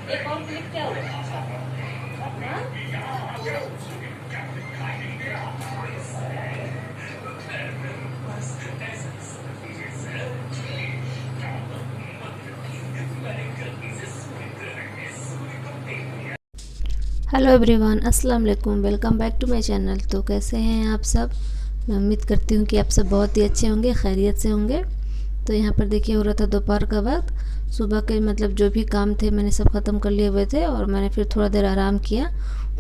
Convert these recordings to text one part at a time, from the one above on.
एक और क्लिप क्या हुआ? हाँ? हेलो एवरीवन, अस्सलाम वालेकुम। Welcome back to my channel. तो कैसे हैं आप सब? मैं उम्मीद करती हूँ कि आप सब बहुत ही अच्छे होंगे, खैरियत से होंगे। तो यहाँ पर देखिए हो रहा था दोपहर का वक्त। सुबह के मतलब जो भी काम थे मैंने सब ख़त्म कर लिए हुए थे और मैंने फिर थोड़ा देर आराम किया।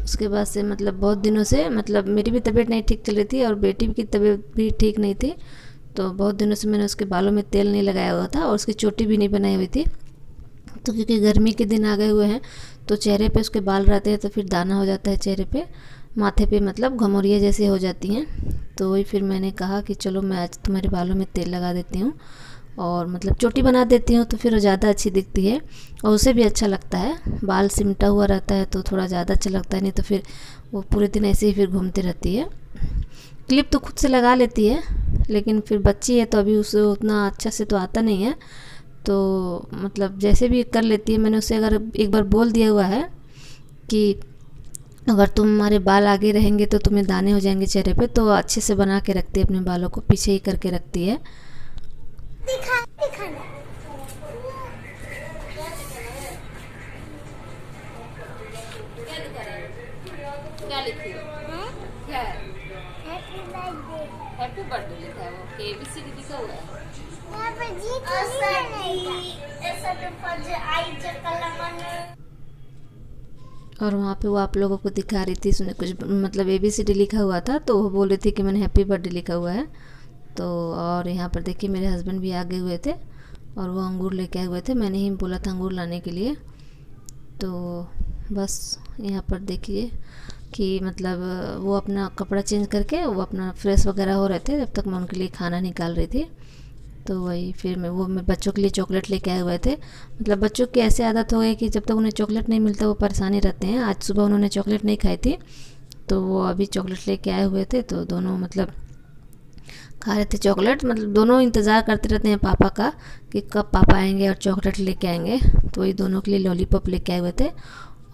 उसके बाद से मतलब बहुत दिनों से मतलब मेरी भी तबीयत नहीं ठीक चल रही थी और बेटी की तबीयत भी ठीक नहीं थी। तो बहुत दिनों से मैंने उसके बालों में तेल नहीं लगाया हुआ था और उसकी चोटी भी नहीं बनाई हुई थी। तो क्योंकि गर्मी के दिन आ गए हुए हैं तो चेहरे पे उसके बाल रहते हैं तो फिर दाना हो जाता है चेहरे पे, माथे पे मतलब घमौरियाँ जैसी हो जाती हैं। तो वही फिर मैंने कहा कि चलो मैं आज तुम्हारे बालों में तेल लगा देती हूँ और मतलब चोटी बना देती हूँ तो फिर ज़्यादा अच्छी दिखती है और उसे भी अच्छा लगता है। बाल सिमटा हुआ रहता है तो थोड़ा ज़्यादा अच्छा लगता है, नहीं तो फिर वो पूरे दिन ऐसे ही फिर घूमती रहती है। क्लिप तो खुद से लगा लेती है लेकिन फिर बच्ची है तो अभी उसे उतना अच्छा से तो आता नहीं है। तो मतलब जैसे भी कर लेती है। मैंने उसे अगर एक बार बोल दिया हुआ है कि अगर तुम्हारे बाल आगे रहेंगे तो तुम्हें दाने हो जाएंगे चेहरे पे, तो अच्छे से बना के रखती है, अपने बालों को पीछे ही करके रखती है। दिखाना। क्या दिखा रहे हैं? क्या लिखी है? क्या है? हैप्पी बर्थडे लिखा है। वो ABCD लिखा हुआ है। और वहाँ पे वो आप लोगों को दिखा रही थी, उसने कुछ मतलब ABCD लिखा हुआ था तो वो बोल रही थी कि मैंने हैप्पी बर्थडे लिखा हुआ है। तो और यहाँ पर देखिए मेरे हस्बैंड भी आगे हुए थे और वो अंगूर लेके आए हुए थे। मैंने ही बोला था अंगूर लाने के लिए। तो बस यहाँ पर देखिए कि मतलब वो अपना कपड़ा चेंज करके वो अपना फ्रेश वगैरह हो रहे थे, जब तक मैं उनके लिए खाना निकाल रही थी। तो वही फिर मैं बच्चों के लिए चॉकलेट लेके आए हुए थे। मतलब बच्चों की ऐसी आदत हो गई कि जब तक उन्हें चॉकलेट नहीं मिलता वो परेशानी रहते हैं। आज सुबह उन्होंने चॉकलेट नहीं खाई थी तो वो अभी चॉकलेट लेके आए हुए थे तो दोनों मतलब खा रहे थे चॉकलेट। मतलब दोनों इंतज़ार करते रहते हैं पापा का कि कब पापा आएंगे और चॉकलेट लेके आएंगे। तो वही दोनों के लिए लॉलीपॉप लेके आए हुए थे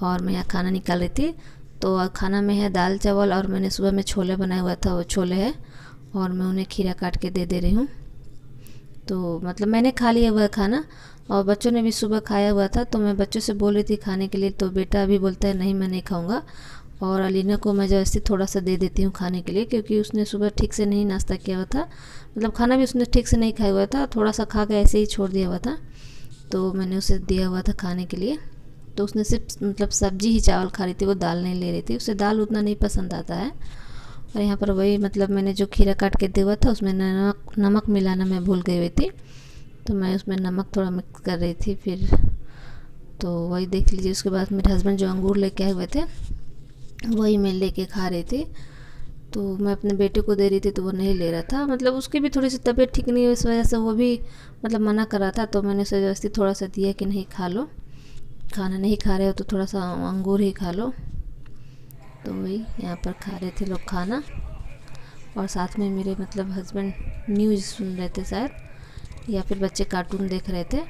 और मैं यहाँ खाना निकाल रही थी। तो खाना में है दाल चावल और मैंने सुबह में छोले बनाया हुआ था, वो छोले है और मैं उन्हें खीरा काट के दे रही हूँ। तो मतलब मैंने खा लिया हुआ खाना और बच्चों ने भी सुबह खाया हुआ था। तो मैं बच्चों से बोल रही थी खाने के लिए, तो बेटा अभी बोलता है नहीं मैं नहीं खाऊंगा। और अलीना को मैं जैसे थोड़ा सा दे देती हूँ खाने के लिए, क्योंकि उसने सुबह ठीक से नहीं नाश्ता किया हुआ था। मतलब खाना भी उसने ठीक से नहीं खाया हुआ था, थोड़ा सा खा के ऐसे ही छोड़ दिया हुआ था। तो मैंने उसे दिया हुआ था खाने के लिए। तो उसने सिर्फ मतलब सब्जी ही चावल खा रही थी, वो दाल नहीं ले रही थी, उसे दाल उतना नहीं पसंद आता है। और यहाँ पर वही मतलब मैंने जो खीरा काट के दिया हुआ था उसमें नमक मिलाना मैं भूल गई हुई थी, तो मैं उसमें नमक थोड़ा मिक्स कर रही थी फिर। तो वही देख लीजिए। उसके बाद मेरे हस्बैंड जो अंगूर लेके आए हुए थे वही मैं लेके खा रही थी। तो मैं अपने बेटे को दे रही थी तो वो नहीं ले रहा था। मतलब उसकी भी थोड़ी सी तबीयत ठीक नहीं है, इस वजह से वो भी मतलब मना कर रहा था। तो मैंने उसे जबरदस्ती थोड़ा सा दिया कि नहीं खा लो, खाना नहीं खा रहे हो तो थोड़ा सा अंगूर ही खा लो। तो वही यहाँ पर खा रहे थे लोग खाना और साथ में मेरे मतलब हस्बैंड न्यूज़ सुन रहे थे शायद, या फिर बच्चे कार्टून देख रहे थे।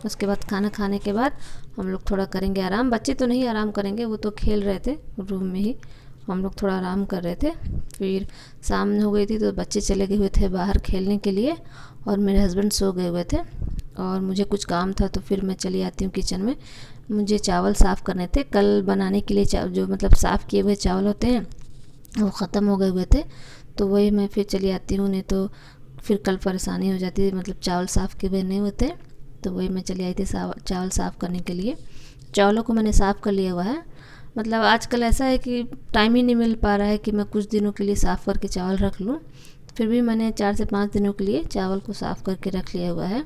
उसके बाद खाना खाने के बाद हम लोग थोड़ा करेंगे आराम। बच्चे तो नहीं आराम करेंगे, वो तो खेल रहे थे रूम में ही, हम लोग थोड़ा आराम कर रहे थे। फिर शाम हो गई थी तो बच्चे चले गए हुए थे बाहर खेलने के लिए और मेरे हस्बैंड सो गए हुए थे और मुझे कुछ काम था तो फिर मैं चली आती हूँ किचन में। मुझे चावल साफ़ करने थे कल बनाने के लिए, जो मतलब साफ़ किए हुए चावल होते हैं वो ख़त्म हो गए हुए थे। तो वही मैं फिर चली आती हूँ, नहीं तो फिर कल परेशानी हो जाती है, मतलब चावल साफ़ किए हुए नहीं होते। तो वही मैं चली आई थी चावल साफ़ करने के लिए। चावलों को मैंने साफ़ कर लिया हुआ है। मतलब आजकल ऐसा है कि टाइम ही नहीं मिल पा रहा है कि मैं कुछ दिनों के लिए साफ़ करके चावल रख लूँ। फिर भी मैंने 4 से 5 दिनों के लिए चावल को साफ़ करके रख लिया हुआ है।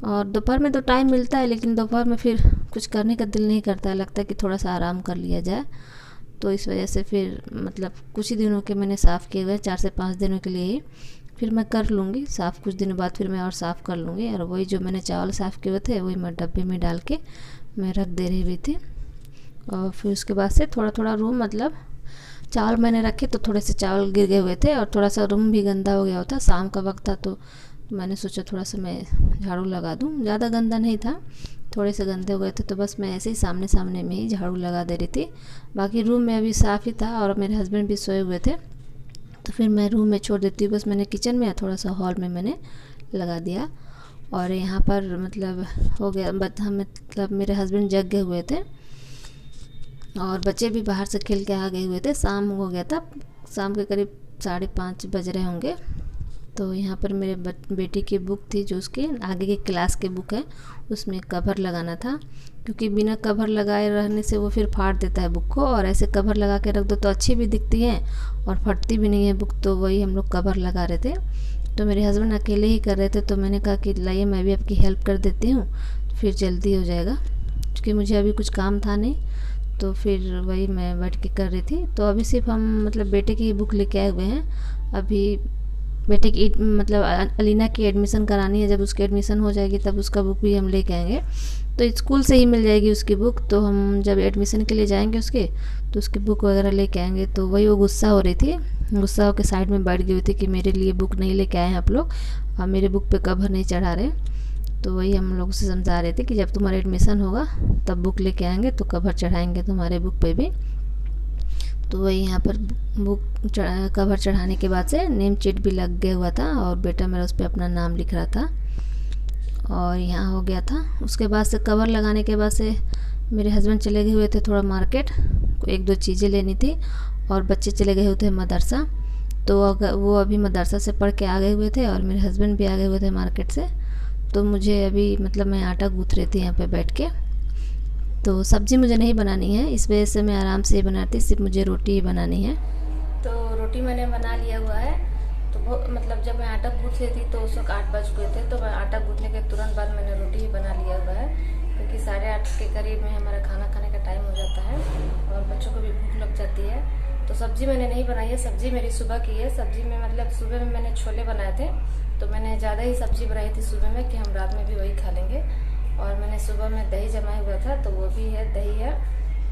और दोपहर में तो टाइम मिलता है लेकिन दोपहर में फिर कुछ करने का दिल नहीं करता है, लगता है कि थोड़ा सा आराम कर लिया जाए। तो इस वजह से फिर मतलब कुछ ही दिनों के मैंने साफ़ किए हुए, 4 से 5 दिनों के लिए ही। फिर मैं कर लूँगी साफ़, कुछ दिनों बाद फिर मैं और साफ़ कर लूँगी। और वही जो मैंने चावल साफ़ किए हुए थे वही मैं डब्बे में डाल के मैं रख दे रही हुई थी। और फिर उसके बाद से थोड़ा थोड़ा रूम मतलब चावल मैंने रखे तो थोड़े से चावल गिर गए हुए थे और थोड़ा सा रूम भी गंदा हो गया होता, शाम का वक्त था तो मैंने सोचा थोड़ा सा मैं झाड़ू लगा दूँ। ज़्यादा गंदा नहीं था, थोड़े से गंदे हो गए थे, तो बस मैं ऐसे ही सामने सामने में ही झाड़ू लगा दे रही थी। बाकी रूम में अभी साफ़ ही था और मेरे हस्बैंड भी सोए हुए थे, तो फिर मैं रूम में छोड़ देती हूँ। बस मैंने किचन में थोड़ा सा हॉल में मैंने लगा दिया। और यहाँ पर मतलब हो गया, मतलब मेरे हस्बैंड जग गए हुए थे और बच्चे भी बाहर से खेल के आ गए हुए थे। शाम हो गया था, शाम के करीब 5:30 बज रहे होंगे। तो यहाँ पर मेरे बेटी की बुक थी, जो उसके आगे की क्लास की बुक है, उसमें कवर लगाना था, क्योंकि बिना कवर लगाए रहने से वो फिर फाड़ देता है बुक को, और ऐसे कवर लगा के रख दो तो अच्छी भी दिखती है और फटती भी नहीं है बुक। तो वही हम लोग कवर लगा रहे थे, तो मेरे हस्बैंड अकेले ही कर रहे थे, तो मैंने कहा कि लाइए मैं भी आपकी हेल्प कर देती हूँ, फिर जल्दी हो जाएगा, क्योंकि मुझे अभी कुछ काम था नहीं। तो फिर वही मैं बैठ के कर रही थी। तो अभी सिर्फ हम मतलब बेटे की बुक लेके आए हुए हैं। अभी बेटे की मतलब अलीना की एडमिशन करानी है, जब उसकी एडमिशन हो जाएगी तब उसका बुक भी हम लेके आएंगे। तो स्कूल से ही मिल जाएगी उसकी बुक, तो हम जब एडमिशन के लिए जाएंगे उसके, तो उसकी बुक वगैरह लेके आएंगे। तो वही वो गुस्सा हो रही थी, गुस्सा होकर साइड में बैठ गई हुई थी कि मेरे लिए बुक नहीं लेके आए हैं आप लोग, और मेरे बुक पे कवर नहीं चढ़ा रहे। तो वही हम लोग से समझा रहे थे कि जब तुम्हारा एडमिशन होगा तब बुक लेके आएंगे तो कवर चढ़ाएंगे तुम्हारे बुक पे भी। तो वही यहाँ पर बुक कवर चढ़ाने के बाद से नेम चीट भी लग गया हुआ था और बेटा मेरा उस पर अपना नाम लिख रहा था और यहाँ हो गया था। उसके बाद से कवर लगाने के बाद से मेरे हस्बैंड चले गए हुए थे थोड़ा मार्केट, 1-2 चीज़ें लेनी थी, और बच्चे चले गए हुए थे मदरसा। तो वो अभी मदरसा से पढ़ के आ गए हुए थे और मेरे हस्बैंड भी आ गए हुए थे मार्केट से। तो मुझे अभी मतलब मैं आटा गूँथ रही थी यहाँ पे बैठ के। तो सब्ज़ी मुझे नहीं बनानी है, इस वजह से मैं आराम से ही बनाती, सिर्फ मुझे रोटी ही बनानी है। तो रोटी मैंने बना लिया हुआ है। तो वो मतलब जब मैं आटा गूँथ रही थी तो उस वक्त 8 बज गए थे, तो मैं आटा गूँथने के तुरंत बाद मैंने रोटी ही बना लिया हुआ है, क्योंकि 8:30 के करीब में हमारा खाना खाने का टाइम हो जाता है और बच्चों को भी भूख लग जाती है। तो सब्ज़ी मैंने नहीं बनाई है, सब्ज़ी मेरी सुबह की है। सब्ज़ी में मतलब सुबह में मैंने छोले बनाए थे, तो मैंने ज़्यादा ही सब्ज़ी बनाई थी सुबह में कि हम रात में भी वही खा लेंगे। और मैंने सुबह में दही जमाया हुआ था, तो वो भी है, दही है।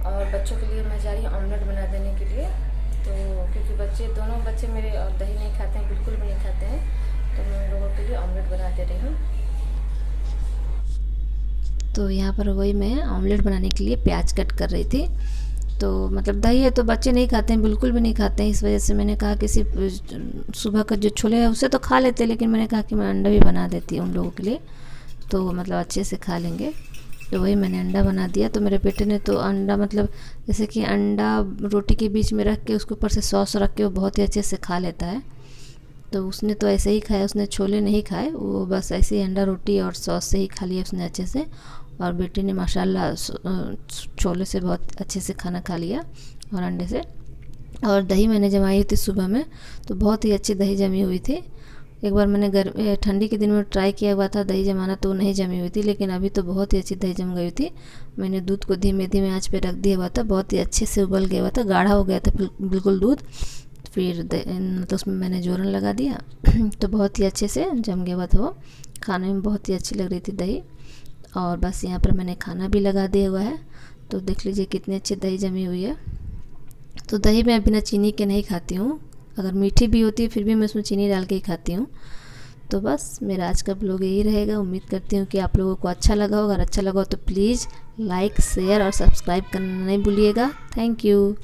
और बच्चों के लिए मैं जा रही हूँ ऑमलेट बना देने के लिए, तो क्योंकि दोनों बच्चे मेरे और दही नहीं खाते हैं, बिल्कुल भी नहीं खाते हैं, तो मैं उन लोगों के लिए ऑमलेट बना दे रही हूँ। तो यहाँ पर वही मैं ऑमलेट बनाने के लिए प्याज कट कर रही थी। तो मतलब दही है तो बच्चे नहीं खाते हैं, बिल्कुल भी नहीं खाते हैं, इस वजह से मैंने कहा कि सिर्फ सुबह का जो छोले है उसे तो खा लेते हैं, लेकिन मैंने कहा कि मैं अंडा भी बना देती हूँ उन लोगों के लिए, तो मतलब अच्छे से खा लेंगे। तो वही मैंने अंडा बना दिया। तो मेरे बेटे ने तो अंडा मतलब जैसे कि अंडा रोटी के बीच में रख के उसके ऊपर से सॉस रख के वो बहुत ही अच्छे से खा लेता है। तो उसने तो ऐसे ही खाया, उसने छोले नहीं खाए, वो बस ऐसे ही अंडा रोटी और सॉस से ही खा लिया उसने अच्छे से। और बेटी ने माशाल्लाह छोले से बहुत अच्छे से खाना खा लिया और अंडे से। और दही मैंने जमाई थी सुबह में, तो बहुत ही अच्छी दही जमी हुई थी। एक बार मैंने ठंडी के दिन में ट्राई किया हुआ था दही जमाना, तो नहीं जमी हुई थी, लेकिन अभी तो बहुत ही अच्छी दही जम गई थी। मैंने दूध को धीमे धीमे आंच पे रख दिया हुआ था, बहुत ही अच्छे से उबल गया हुआ था, गाढ़ा हो गया था बिल्कुल दूध। फिर तो उसमें मैंने जोरन लगा दिया तो बहुत ही अच्छे से जम गया हुआ था वो, खाने में बहुत ही अच्छी लग रही थी दही। और बस यहाँ पर मैंने खाना भी लगा दिया हुआ है, तो देख लीजिए कितनी अच्छी दही जमी हुई है। तो दही मैं बिना चीनी के नहीं खाती हूँ, अगर मीठी भी होती है फिर भी मैं उसमें चीनी डाल के ही खाती हूँ। तो बस मेरा आज का व्लॉग यही रहेगा। उम्मीद करती हूँ कि आप लोगों को अच्छा लगा होगा। अगर अच्छा लगा हो तो प्लीज़ लाइक, शेयर और सब्सक्राइब करना नहीं भूलिएगा। Thank you.